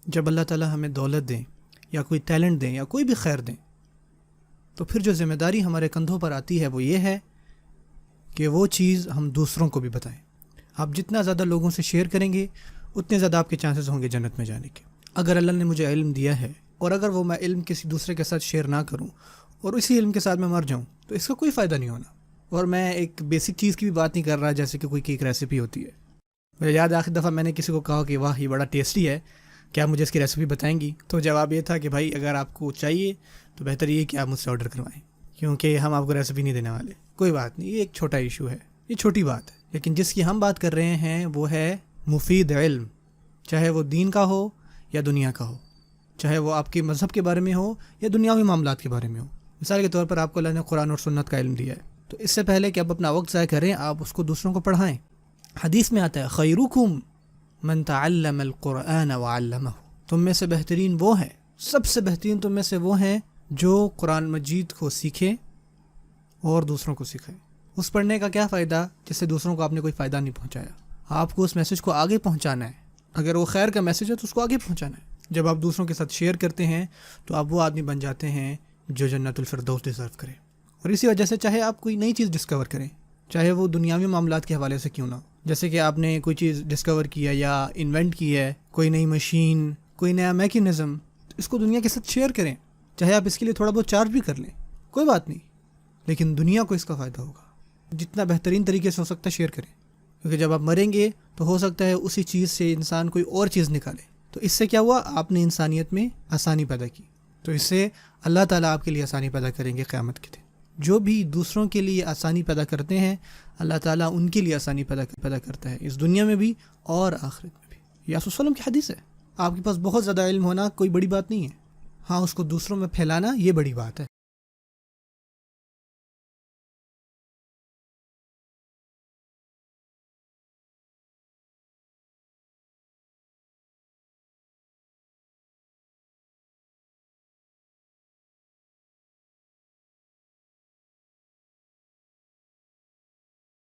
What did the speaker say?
جب اللہ تعالیٰ ہمیں دولت دیں یا کوئی ٹیلنٹ دیں یا کوئی بھی خیر دیں تو پھر جو ذمہ داری ہمارے کندھوں پر آتی ہے وہ یہ ہے کہ وہ چیز ہم دوسروں کو بھی بتائیں۔ آپ جتنا زیادہ لوگوں سے شیئر کریں گے اتنے زیادہ آپ کے چانسز ہوں گے جنت میں جانے کے۔ اگر اللہ نے مجھے علم دیا ہے اور اگر وہ میں علم کسی دوسرے کے ساتھ شیئر نہ کروں اور اسی علم کے ساتھ میں مر جاؤں تو اس کا کوئی فائدہ نہیں ہونا۔ اور میں ایک بیسک چیز کی بھی بات نہیں کر رہا جیسے کہ کوئی کیک ریسیپی ہوتی ہے۔ مجھے یاد آخری دفعہ میں نے کسی کو کہا کہ واہ یہ بڑا ٹیسٹی ہے، کیا مجھے اس کی ریسیپی بتائیں گی؟ تو جواب یہ تھا کہ بھائی اگر آپ کو چاہیے تو بہتر یہ کہ آپ مجھ سے آرڈر کروائیں، کیونکہ ہم آپ کو ریسیپی نہیں دینے والے۔ کوئی بات نہیں، یہ ایک چھوٹا ایشو ہے، یہ چھوٹی بات ہے، لیکن جس کی ہم بات کر رہے ہیں وہ ہے مفید علم، چاہے وہ دین کا ہو یا دنیا کا ہو، چاہے وہ آپ کے مذہب کے بارے میں ہو یا دنیاوی معاملات کے بارے میں ہو۔ مثال کے طور پر آپ کو اللہ نے قرآن اور سنت کا علم دیا ہے، تو اس سے پہلے کہ آپ اپنا وقت ضائع کریں آپ اس کو دوسروں کو پڑھائیں۔ حدیث میں آتا ہے خیرکم من تعلم القرآن وعلمہ، تم میں سے بہترین وہ ہیں، سب سے بہترین تم میں سے وہ ہیں جو قرآن مجید کو سیکھیں اور دوسروں کو سکھائیں۔ اس پڑھنے کا کیا فائدہ جس سے دوسروں کو آپ نے کوئی فائدہ نہیں پہنچایا؟ آپ کو اس میسج کو آگے پہنچانا ہے، اگر وہ خیر کا میسج ہے تو اس کو آگے پہنچانا ہے۔ جب آپ دوسروں کے ساتھ شیئر کرتے ہیں تو آپ وہ آدمی بن جاتے ہیں جو جنت الفردوس ڈیزرو کرے۔ اور اسی وجہ سے چاہے آپ کوئی نئی چیز ڈسکور کریں، چاہے وہ دنیاوی معاملات کے حوالے سے کیوں نہ ہو، جیسے کہ آپ نے کوئی چیز ڈسکور کی ہے یا انوینٹ کی ہے، کوئی نئی مشین، کوئی نیا میکینزم، اس کو دنیا کے ساتھ شیئر کریں، چاہے آپ اس کے لیے تھوڑا بہت چارج بھی کر لیں، کوئی بات نہیں، لیکن دنیا کو اس کا فائدہ ہوگا۔ جتنا بہترین طریقے سے ہو سکتا ہے شیئر کریں، کیونکہ جب آپ مریں گے تو ہو سکتا ہے اسی چیز سے انسان کوئی اور چیز نکالے، تو اس سے کیا ہوا؟ آپ نے انسانیت میں آسانی پیدا کی، تو اس سے اللہ تعالیٰ آپ کے لیے آسانی پیدا کریں گے قیامت کے دن۔ جو بھی دوسروں کے لیے آسانی پیدا کرتے ہیں اللہ تعالیٰ ان کے لیے آسانی پیدا کرتا ہے، اس دنیا میں بھی اور آخرت میں بھی۔ یہ رسول صلی اللہ علیہ وسلم کی حدیث ہے۔ آپ کے پاس بہت زیادہ علم ہونا کوئی بڑی بات نہیں ہے، ہاں اس کو دوسروں میں پھیلانا یہ بڑی بات ہے۔